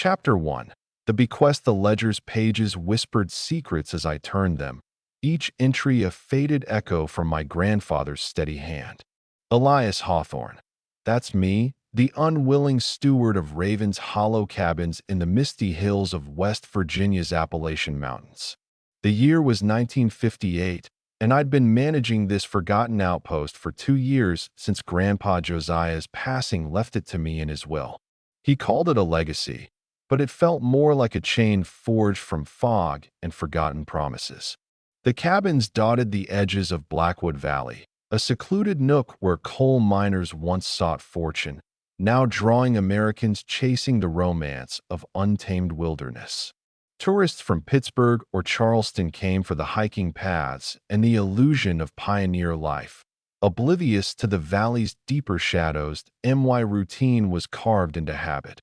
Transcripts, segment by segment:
Chapter 1. The Bequest. The ledger's pages whispered secrets as I turned them, each entry a faded echo from my grandfather's steady hand. Elias Hawthorne. That's me, the unwilling steward of Raven's Hollow cabins in the misty hills of West Virginia's Appalachian Mountains. The year was 1958, and I'd been managing this forgotten outpost for 2 years since Grandpa Josiah's passing left it to me in his will. He called it a legacy, but it felt more like a chain forged from fog and forgotten promises. The cabins dotted the edges of Blackwood Valley, a secluded nook where coal miners once sought fortune, now drawing Americans chasing the romance of untamed wilderness. Tourists from Pittsburgh or Charleston came for the hiking paths and the illusion of pioneer life. Oblivious to the valley's deeper shadows, my routine was carved into habit.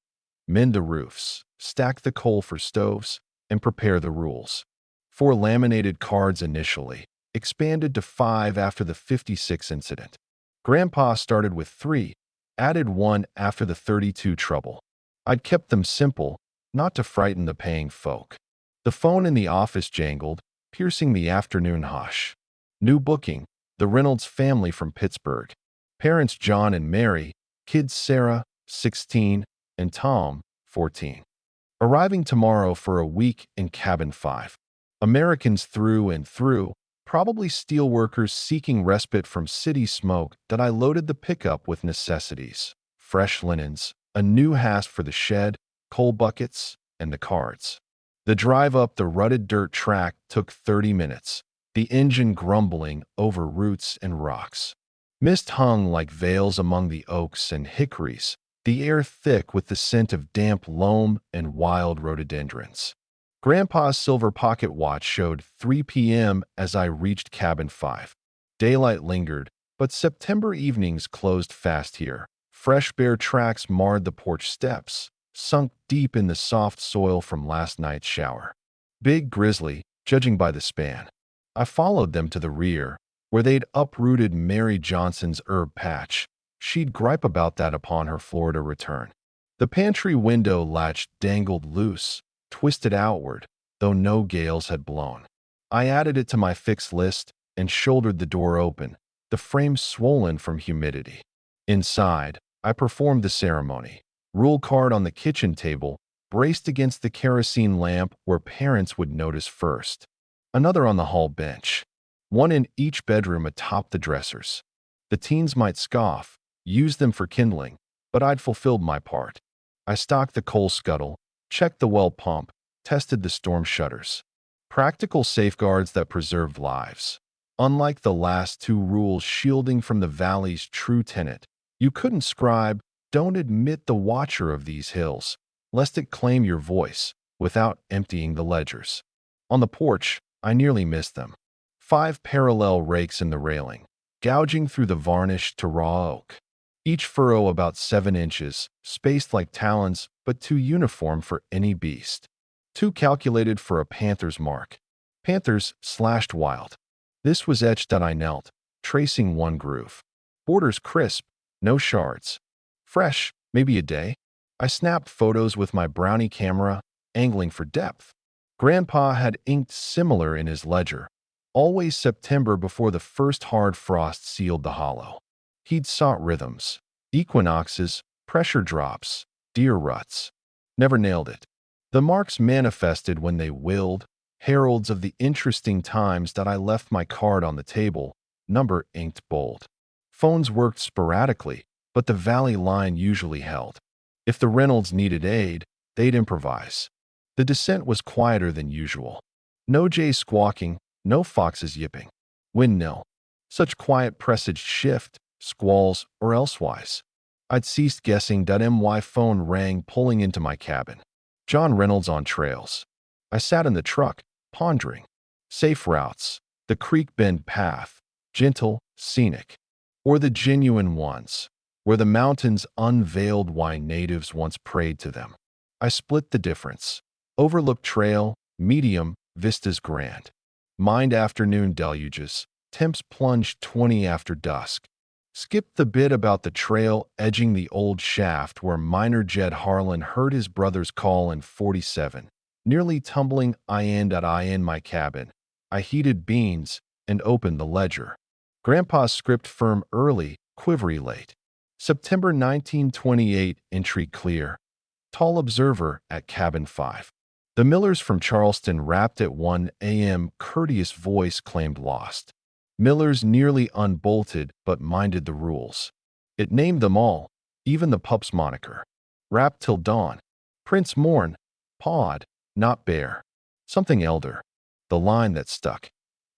Mend the roofs, stack the coal for stoves, and prepare the rules. 4 laminated cards initially, expanded to 5 after the '56 incident. Grandpa started with 3, added 1 after the '32 trouble. I'd kept them simple, not to frighten the paying folk. The phone in the office jangled, piercing the afternoon hush. New booking, the Reynolds family from Pittsburgh. Parents John and Mary, kids Sarah, 16, and Tom, 14. Arriving tomorrow for a week in Cabin 5. Americans through and through, probably steelworkers seeking respite from city smoke. That I loaded the pickup with necessities, fresh linens, a new hasp for the shed, coal buckets, and the cards. The drive up the rutted dirt track took 30 minutes, the engine grumbling over roots and rocks. Mist hung like veils among the oaks and hickories, the air thick with the scent of damp loam and wild rhododendrons. Grandpa's silver pocket watch showed 3 p.m. as I reached Cabin 5. Daylight lingered, but September evenings closed fast here. Fresh bare tracks marred the porch steps, sunk deep in the soft soil from last night's shower. Big grizzly, judging by the span. I followed them to the rear, where they'd uprooted Mary Johnson's herb patch. She'd gripe about that upon her Florida return. The pantry window latch dangled loose, twisted outward, though no gales had blown. I added it to my fixed list and shouldered the door open, the frame swollen from humidity. Inside, I performed the ceremony. Rule card on the kitchen table, braced against the kerosene lamp where parents would notice first. Another on the hall bench. 1 in each bedroom atop the dressers. The teens might scoff, use them for kindling, but I'd fulfilled my part. I stocked the coal scuttle, checked the well pump, tested the storm shutters. Practical safeguards that preserved lives. Unlike the last 2 rules shielding from the valley's true tenant, you couldn't scribe, "Don't admit the watcher of these hills," lest it claim your voice, without emptying the ledgers. On the porch, I nearly missed them. 5 parallel rakes in the railing, gouging through the varnish to raw oak. Each furrow about 7 inches, spaced like talons, but too uniform for any beast. 2 calculated for a panther's mark. Panthers slashed wild. This was etched that I knelt, tracing 1 groove. Borders crisp, no shards. Fresh, maybe a day. I snapped photos with my brownie camera, angling for depth. Grandpa had inked similar in his ledger. Always September before the first hard frost sealed the hollow. He'd sought rhythms, equinoxes, pressure drops, deer ruts. Never nailed it. The marks manifested when they willed, heralds of the interesting times that I left my card on the table, number inked bold. Phones worked sporadically, but the valley line usually held. If the Reynolds needed aid, they'd improvise. The descent was quieter than usual. No jays squawking, no foxes yipping. Wind nil. Such quiet presaged shift, squalls, or elsewise. I'd ceased guessing that my phone rang pulling into my cabin. John Reynolds on trails. I sat in the truck, pondering. Safe routes, the creek bend path, gentle, scenic. Or the genuine ones, where the mountains unveiled why natives once prayed to them. I split the difference. Overlooked trail, medium, vistas grand. Mind afternoon deluges, temps plunged 20 after dusk. Skipped the bit about the trail edging the old shaft where miner Jed Harlan heard his brother's call in 47. Nearly tumbling in my cabin, I heated beans and opened the ledger. Grandpa's script firm early, quivery late. September 1928 entry clear. Tall observer at cabin 5. The Millers from Charleston rapped at 1 a.m. Courteous voice claimed lost. Millers nearly unbolted but minded the rules. It named them all, even the pup's moniker. Rap till dawn. Prince mourn. Pawed, not bear. Something elder. The line that stuck.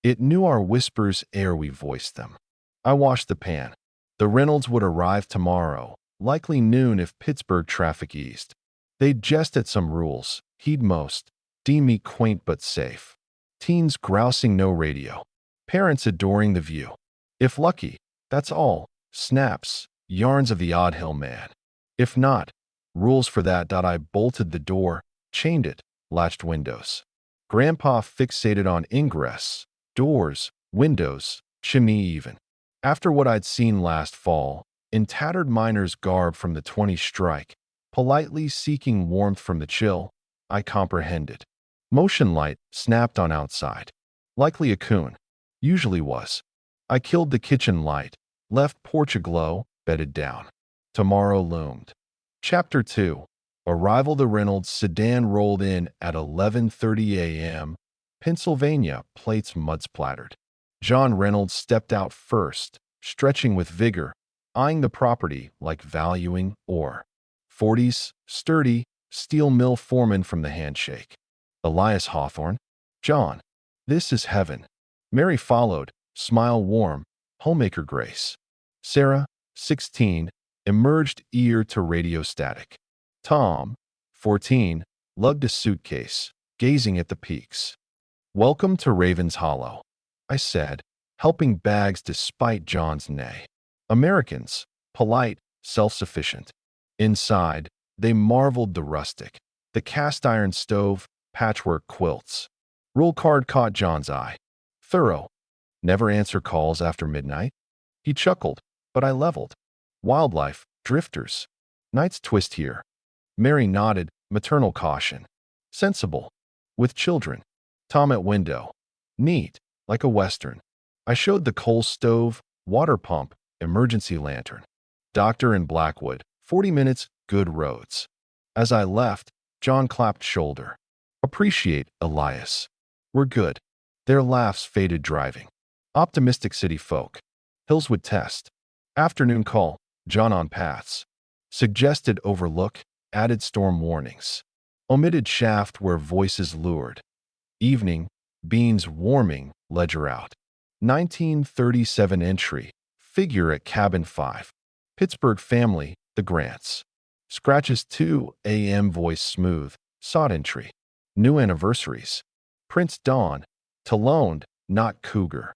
It knew our whispers ere we voiced them. I washed the pan. The Reynolds would arrive tomorrow, likely noon if Pittsburgh traffic eased. They'd jest at some rules, heed most, deem me quaint but safe. Teens grousing no radio. Parents adoring the view. If lucky, that's all. Snaps, yarns of the odd hill man. If not, rules for that. I bolted the door, chained it, latched windows. Grandpa fixated on ingress, doors, windows, chimney even. After what I'd seen last fall, in tattered miner's garb from the 20 strike, politely seeking warmth from the chill, I comprehended. Motion light snapped on outside. Likely a coon. Usually was. I killed the kitchen light, left porch aglow, bedded down. Tomorrow loomed. Chapter 2. Arrival. The Reynolds sedan rolled in at 11:30 a.m. Pennsylvania, plates mud splattered. John Reynolds stepped out first, stretching with vigor, eyeing the property like valuing ore. 40s, sturdy, steel mill foreman from the handshake. Elias Hawthorne. John. This is heaven. Mary followed, smile warm, homemaker grace. Sarah, 16, emerged ear to radio static. Tom, 14, lugged a suitcase, gazing at the peaks. Welcome to Raven's Hollow, I said, helping bags despite John's neigh. Americans, polite, self-sufficient. Inside, they marveled the rustic, the cast-iron stove, patchwork quilts. Roll card caught John's eye. Thorough. Never answer calls after midnight? He chuckled, but I leveled. Wildlife, drifters. Night's twist here. Mary nodded, maternal caution. Sensible. With children. Tom at window. Neat, like a western. I showed the coal stove, water pump, emergency lantern. Doctor in Blackwood, 40 minutes, good roads. As I left, John clapped shoulder. Appreciate, Elias. We're good. Their laughs faded driving. Optimistic city folk. Hillswood test. Afternoon call, John on paths. Suggested overlook, added storm warnings. Omitted shaft where voices lured. Evening, beans warming, ledger out. 1937 entry, figure at cabin 5. Pittsburgh family, the Grants. Scratches 2 a.m. voice smooth, sought entry. New anniversaries. Prince Dawn, Taloned, not cougar.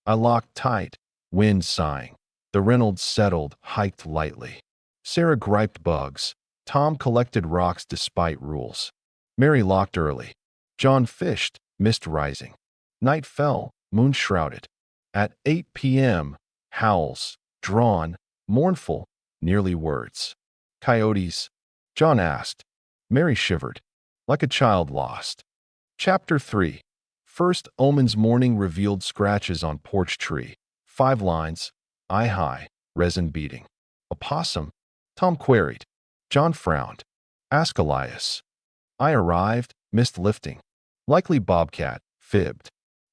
I locked tight, wind sighing. The Reynolds settled, hiked lightly. Sarah griped bugs. Tom collected rocks despite rules. Mary locked early. John fished, mist rising. Night fell, moon shrouded. At 8 p.m., howls, drawn, mournful, nearly words. Coyotes? John asked. Mary shivered, like a child lost. Chapter 3. First omens. Morning revealed scratches on porch tree. 5 lines, eye high, resin beating. A possum? Tom queried. John frowned. Ask Elias. I arrived, mist lifting. Likely bobcat, fibbed.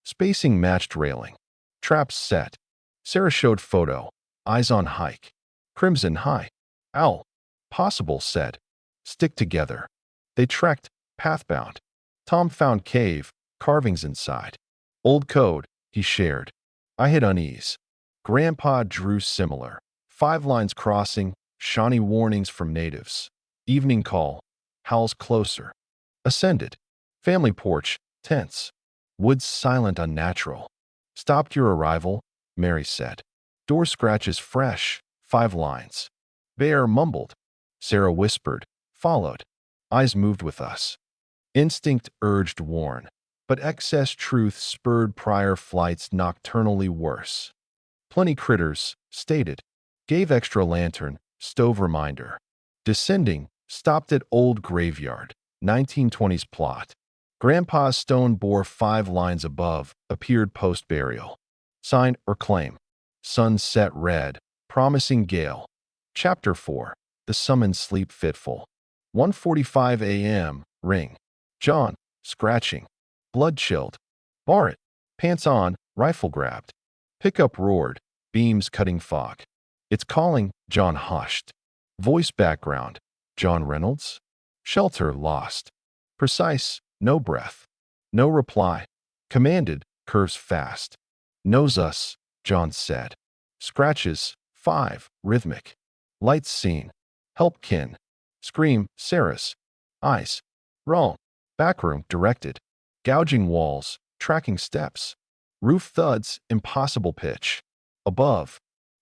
Spacing matched railing. Traps set. Sarah showed photo. Eyes on hike. Crimson high. Owl. Possible, said. Stick together. They trekked, pathbound. Tom found cave, carvings inside. Old code, he shared. I hit unease. Grandpa drew similar. 5 lines crossing, Shawnee warnings from natives. Evening call. Howls closer. Ascended. Family porch, tense. Woods silent, unnatural. Stopped your arrival, Mary said. Door scratches fresh, 5 lines. Bear mumbled. Sarah whispered, followed. Eyes moved with us. Instinct urged warn, but excess truth spurred prior flights nocturnally worse. Plenty critters, stated. Gave extra lantern, stove reminder. Descending, stopped at old graveyard, 1920s plot. Grandpa's stone bore 5 lines above, appeared post-burial. Sign or claim. Sun set red, promising gale. Chapter 4. The summons sleep fitful. 1:45 a.m. Ring. John, scratching. Blood chilled. Bar it. Pants on, rifle grabbed. Pickup roared, beams cutting fog. It's calling, John hushed. Voice background, John Reynolds? Shelter lost. Precise, no breath. No reply. Commanded, curves fast. Knows us, John said. Scratches, 5, rhythmic. Lights seen. Help kin. Scream, Sarah's. Eyes. Wrong. Backroom, directed. Gouging walls, tracking steps. Roof thuds, impossible pitch. Above.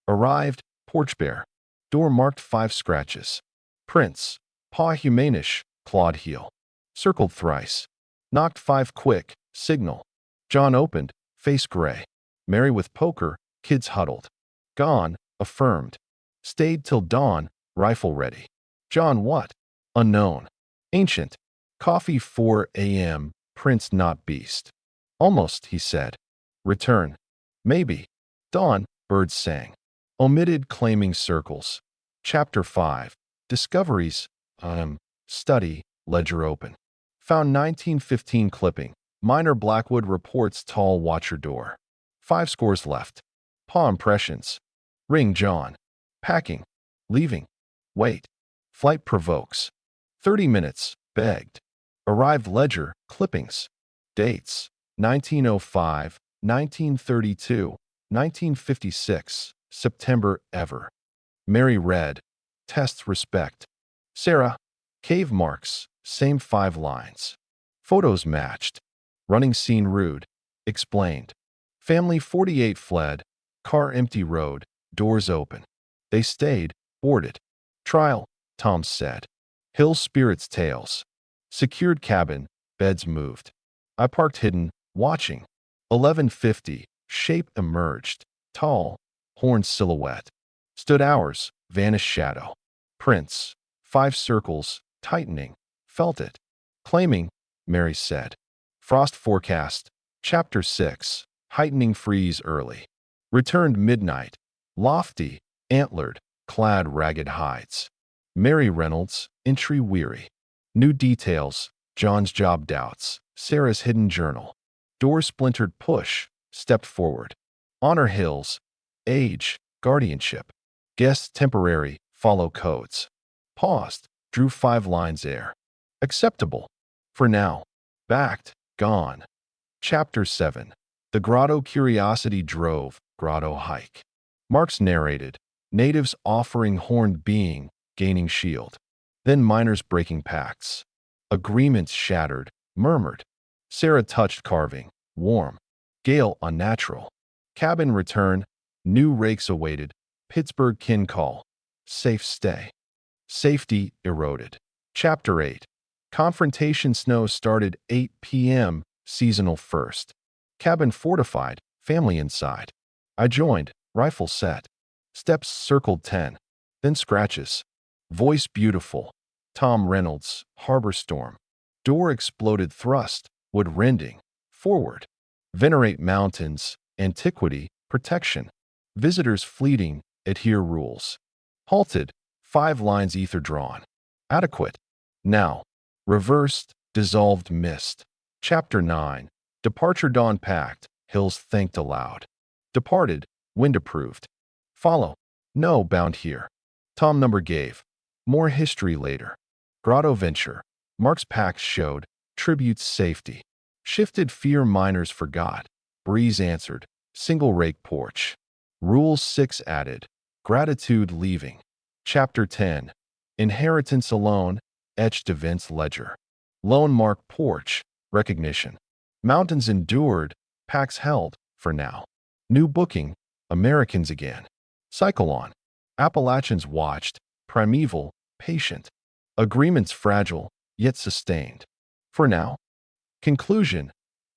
Arrived, porch bare. Door marked 5 scratches. Prints. Paw humanish, clawed heel. Circled thrice. Knocked 5 quick, signal. John opened, face gray. Mary with poker, kids huddled. Gone, affirmed. Stayed till dawn, rifle ready. John what? Unknown. Ancient. Coffee 4 a.m., prince not beast. Almost, he said. Return. Maybe. Dawn, birds sang. Omitted claiming circles. Chapter 5. Discoveries. Study, ledger open. Found 1915 clipping. Minor Blackwood reports tall watcher door. 5 scores left. Paw impressions. Ring John. Packing. Leaving. Wait. Flight provokes. 30 minutes. Begged. Arrived ledger. Clippings. Dates. 1905, 1932, 1956. September ever. Mary read. Test respect. Sarah. Cave marks. Same 5 lines. Photos matched. Running scene rude. Explained. Family 48 fled. Car empty road. Doors open. They stayed. Boarded. Trial, Tom said. Hill spirits tales. Secured cabin. Beds moved. I parked hidden, watching. 11:50. Shape emerged. Tall. Horned silhouette. Stood hours. Vanished shadow. Prints. 5 circles. Tightening. Felt it. Claiming, Mary said. Frost forecast. Chapter 6. Heightening freeze early. Returned midnight. Lofty. Antlered. Clad ragged hides. Mary Reynolds. Entry weary. New details. John's job doubts. Sarah's hidden journal. Door splintered push. Stepped forward. Honor hills. Age. Guardianship. Guest temporary. Follow codes. Paused. Drew 5 lines air. Acceptable. For now. Backed. Gone. Chapter 7. The Grotto Curiosity drove. Grotto hike. Marks narrated. Natives offering horned being. Gaining shield. Then miners breaking pacts. Agreements shattered. Murmured. Sarah touched carving. Warm. Gale unnatural. Cabin return. New rakes awaited. Pittsburgh kin call. Safe stay. Safety eroded. Chapter 8. Confrontation snow started 8 p.m. Seasonal first. Cabin fortified. Family inside. I joined. Rifle set. Steps circled 10. Then scratches. Voice beautiful. Tom Reynolds. Harbor storm. Door exploded thrust. Wood rending. Forward. Venerate mountains. Antiquity. Protection. Visitors fleeting. Adhere rules. Halted. 5 lines ether drawn. Adequate. Now. Reversed. Dissolved mist. Chapter 9. Departure dawn packed. Hills thanked aloud. Departed. Wind approved. Follow. No bound here. Tom number gave. More history later. Grotto venture. Mark's packs showed. Tributes safety. Shifted fear miners forgot. Breeze answered. Single rake porch. Rule 6 added. Gratitude leaving. Chapter 10. Inheritance alone. Etched events ledger. Lone mark porch. Recognition. Mountains endured. Packs held. For now. New booking. Americans again. Cycle on. Appalachians watched. Primeval. Patient. Agreements fragile. Yet sustained. For now. Conclusion.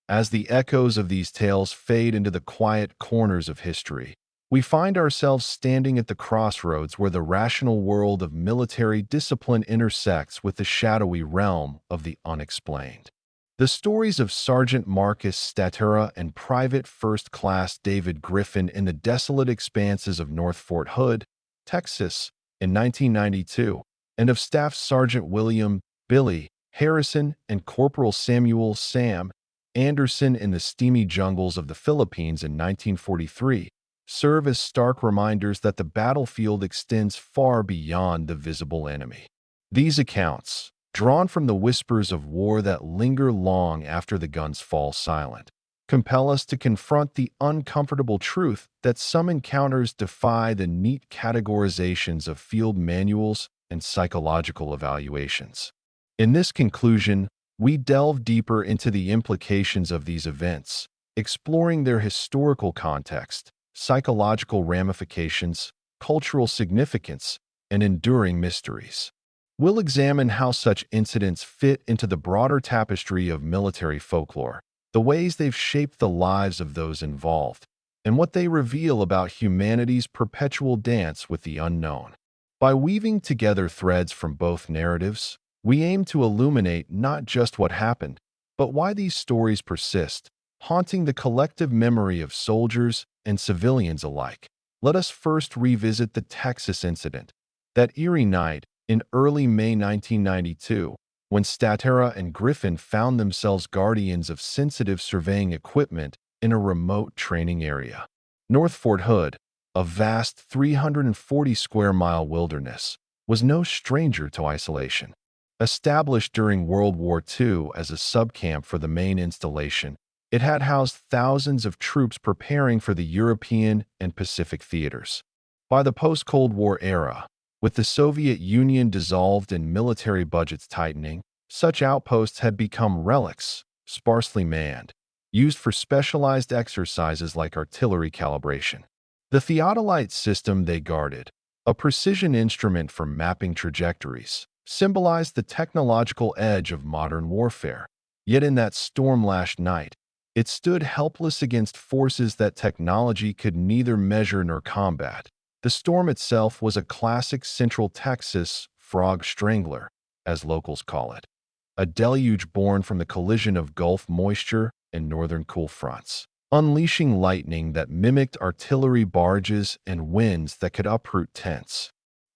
As the echoes of these tales fade into the quiet corners of history, We find ourselves standing at the crossroads where the rational world of military discipline intersects with the shadowy realm of the unexplained. The stories of Sergeant Marcus Statera and Private First Class David Griffin in the desolate expanses of North Fort Hood, Texas, in 1992, and of Staff Sergeant William Billy Harrison and Corporal Samuel Sam Anderson in the steamy jungles of the Philippines in 1943, serve as stark reminders that the battlefield extends far beyond the visible enemy. These accounts, drawn from the whispers of war that linger long after the guns fall silent, compel us to confront the uncomfortable truth that some encounters defy the neat categorizations of field manuals and psychological evaluations. In this conclusion, we delve deeper into the implications of these events, exploring their historical context, psychological ramifications, cultural significance, and enduring mysteries. We'll examine how such incidents fit into the broader tapestry of military folklore, the ways they've shaped the lives of those involved, and what they reveal about humanity's perpetual dance with the unknown. By weaving together threads from both narratives, we aim to illuminate not just what happened, but why these stories persist, haunting the collective memory of soldiers and civilians alike. Let us first revisit the Texas incident, that eerie night in early May 1992, when Statera and Griffin found themselves guardians of sensitive surveying equipment in a remote training area. North Fort Hood, a vast 340-square-mile wilderness, was no stranger to isolation. Established during World War II as a subcamp for the main installation, it had housed thousands of troops preparing for the European and Pacific theaters. By the post-Cold War era, with the Soviet Union dissolved and military budgets tightening, such outposts had become relics, sparsely manned, used for specialized exercises like artillery calibration. The theodolite system they guarded, a precision instrument for mapping trajectories, symbolized the technological edge of modern warfare. Yet in that storm-lashed night, it stood helpless against forces that technology could neither measure nor combat. The storm itself was a classic Central Texas frog strangler, as locals call it, a deluge born from the collision of Gulf moisture and northern cool fronts, unleashing lightning that mimicked artillery barges and winds that could uproot tents.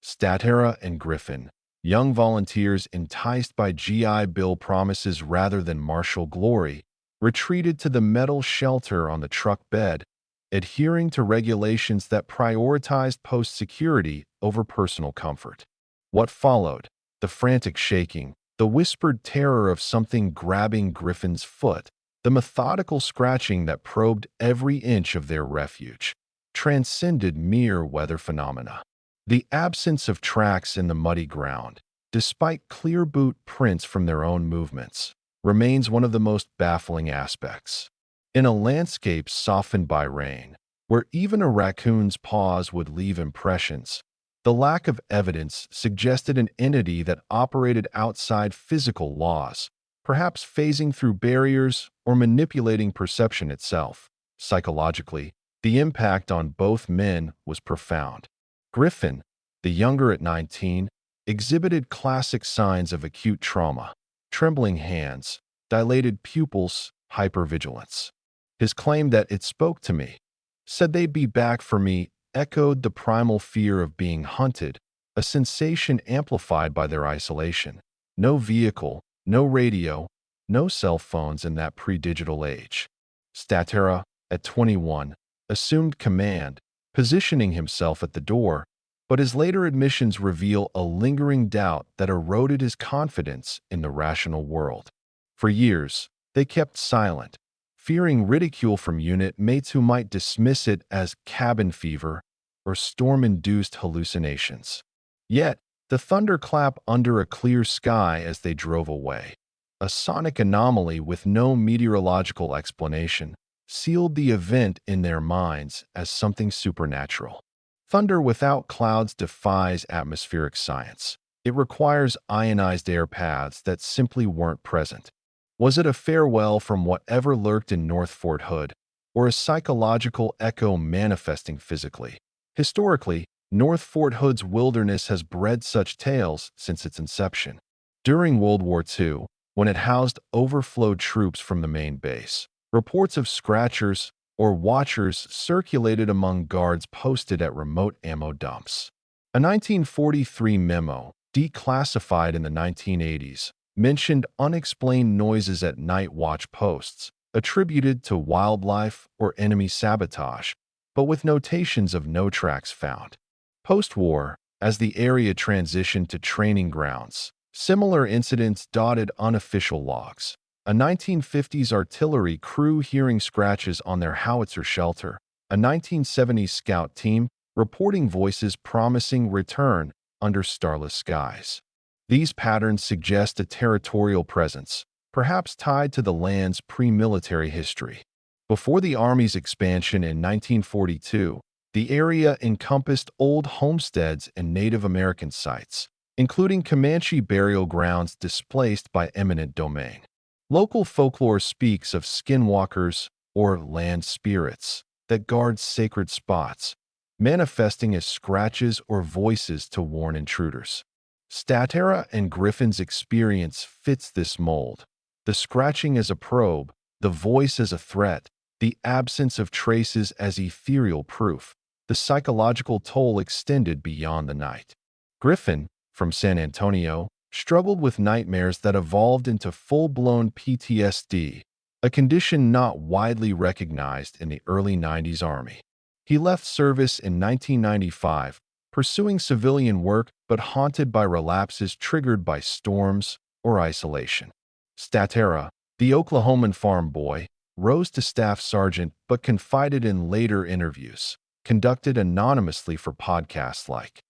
Statera and Griffin, young volunteers enticed by GI Bill promises rather than martial glory, retreated to the metal shelter on the truck bed, adhering to regulations that prioritized post security over personal comfort. What followed? The frantic shaking, the whispered terror of something grabbing Griffin's foot, the methodical scratching that probed every inch of their refuge, transcended mere weather phenomena. The absence of tracks in the muddy ground, despite clear boot prints from their own movements, remains one of the most baffling aspects. In a landscape softened by rain, where even a raccoon's paws would leave impressions, the lack of evidence suggested an entity that operated outside physical laws, perhaps phasing through barriers or manipulating perception itself. Psychologically, the impact on both men was profound. Griffin, the younger at 19, exhibited classic signs of acute trauma: trembling hands, dilated pupils, hypervigilance. His claim that "it spoke to me, said they'd be back for me," echoed the primal fear of being hunted, a sensation amplified by their isolation. No vehicle, no radio, no cell phones in that pre-digital age. Statera, at 21, assumed command, positioning himself at the door, but his later admissions reveal a lingering doubt that eroded his confidence in the rational world. For years, they kept silent, fearing ridicule from unit mates who might dismiss it as cabin fever or storm-induced hallucinations. Yet, the thunderclap under a clear sky as they drove away, a sonic anomaly with no meteorological explanation, sealed the event in their minds as something supernatural. Thunder without clouds defies atmospheric science. It requires ionized air paths that simply weren't present. Was it a farewell from whatever lurked in North Fort Hood, or a psychological echo manifesting physically. Historically, North Fort Hood's wilderness has bred such tales since its inception. During World War II, when it housed overflowed troops from the main base, reports of scratchers or watchers circulated among guards posted at remote ammo dumps. A 1943 memo, declassified in the 1980s, mentioned unexplained noises at night watch posts, attributed to wildlife or enemy sabotage, but with notations of no tracks found. Post-war, as the area transitioned to training grounds, similar incidents dotted unofficial logs. A 1950s artillery crew hearing scratches on their howitzer shelter, a 1970s scout team reporting voices promising return under starless skies. These patterns suggest a territorial presence, perhaps tied to the land's pre-military history. Before the Army's expansion in 1942, the area encompassed old homesteads and Native American sites, including Comanche burial grounds displaced by eminent domain. Local folklore speaks of skinwalkers, or land spirits, that guard sacred spots, manifesting as scratches or voices to warn intruders. Statera and Griffin's experience fits this mold. The scratching as a probe, the voice as a threat, the absence of traces as ethereal proof. The psychological toll extended beyond the night. Griffin, from San Antonio, struggled with nightmares that evolved into full-blown PTSD, a condition not widely recognized in the early 90s Army. He left service in 1995, pursuing civilian work but haunted by relapses triggered by storms or isolation. Statera, the Oklahoman farm boy, rose to staff sergeant but confided in later interviews, conducted anonymously for podcasts like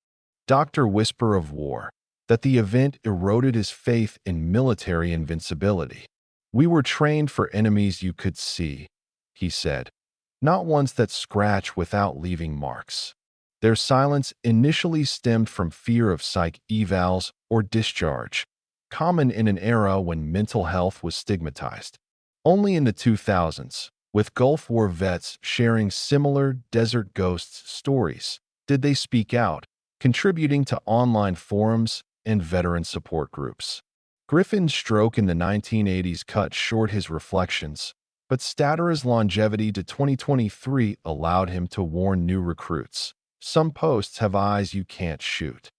Dr. Whisper of War, that the event eroded his faith in military invincibility. "We were trained for enemies you could see," he said, "not ones that scratch without leaving marks." Their silence initially stemmed from fear of psych evals or discharge, common in an era when mental health was stigmatized. Only in the 2000s, with Gulf War vets sharing similar desert ghosts stories, did they speak out, contributing to online forums and veteran support groups. Griffin's stroke in the 1980s cut short his reflections, but Statera's longevity to 2023 allowed him to warn new recruits. "Some posts have eyes you can't shoot."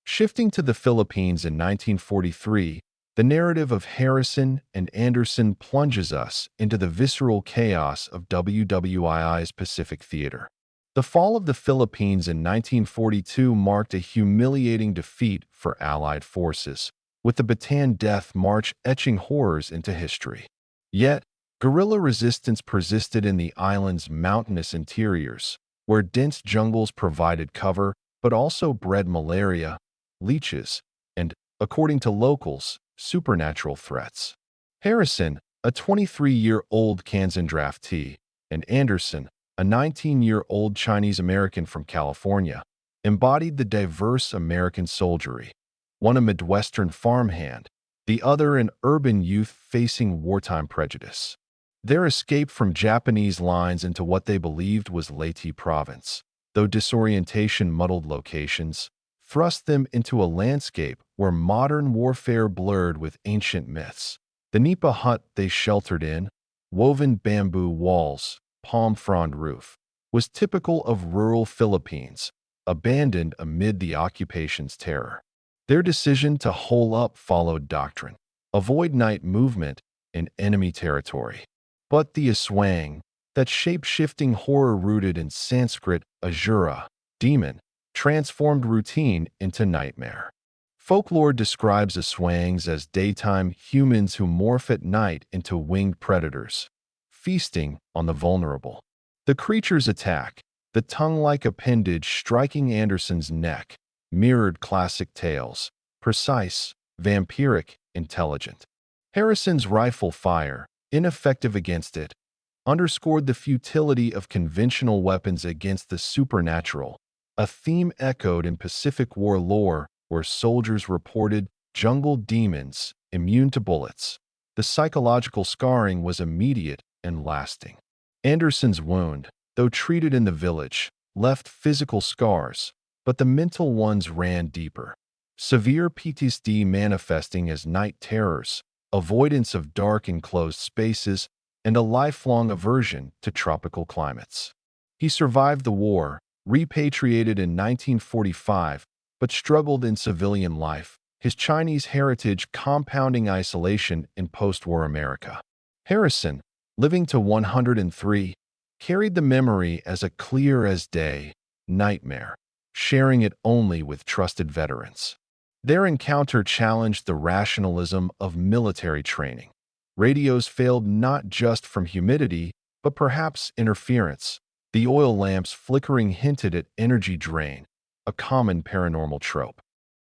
Shifting to the Philippines in 1943, the narrative of Harrison and Anderson plunges us into the visceral chaos of WWII's Pacific Theater. The fall of the Philippines in 1942 marked a humiliating defeat for Allied forces, with the Bataan Death March etching horrors into history. Yet, guerrilla resistance persisted in the island's mountainous interiors, where dense jungles provided cover but also bred malaria, leeches, and, according to locals, supernatural threats. Harrison, a 23-year-old Kansan draftee, and Anderson, a 19-year-old Chinese-American from California, embodied the diverse American soldiery, one a Midwestern farmhand, the other an urban youth facing wartime prejudice. Their escape from Japanese lines into what they believed was Leyte province, though disorientation muddled locations, thrust them into a landscape where modern warfare blurred with ancient myths. The nipa hut they sheltered in, woven bamboo walls, palm frond roof, was typical of rural Philippines, abandoned amid the occupation's terror. Their decision to hole up followed doctrine: avoid night movement in enemy territory. But the aswang, that shape-shifting horror rooted in Sanskrit Asura, demon, transformed routine into nightmare. Folklore describes aswangs as daytime humans who morph at night into winged predators, feasting on the vulnerable. The creature's attack, the tongue-like appendage striking Anderson's neck, mirrored classic tales: precise, vampiric, intelligent. Harrison's rifle fire, ineffective against it, underscored the futility of conventional weapons against the supernatural, a theme echoed in Pacific War lore where soldiers reported jungle demons immune to bullets. The psychological scarring was immediate and lasting. Anderson's wound, though treated in the village, left physical scars, but the mental ones ran deeper. Severe PTSD manifesting as night terrors, avoidance of dark enclosed spaces, and a lifelong aversion to tropical climates. He survived the war, repatriated in 1945, but struggled in civilian life, his Chinese heritage compounding isolation in post-war America. Harrison, living to 103, carried the memory as a clear-as-day nightmare, sharing it only with trusted veterans. Their encounter challenged the rationalism of military training. Radios failed not just from humidity, but perhaps interference. The oil lamps flickering hinted at energy drain, a common paranormal trope.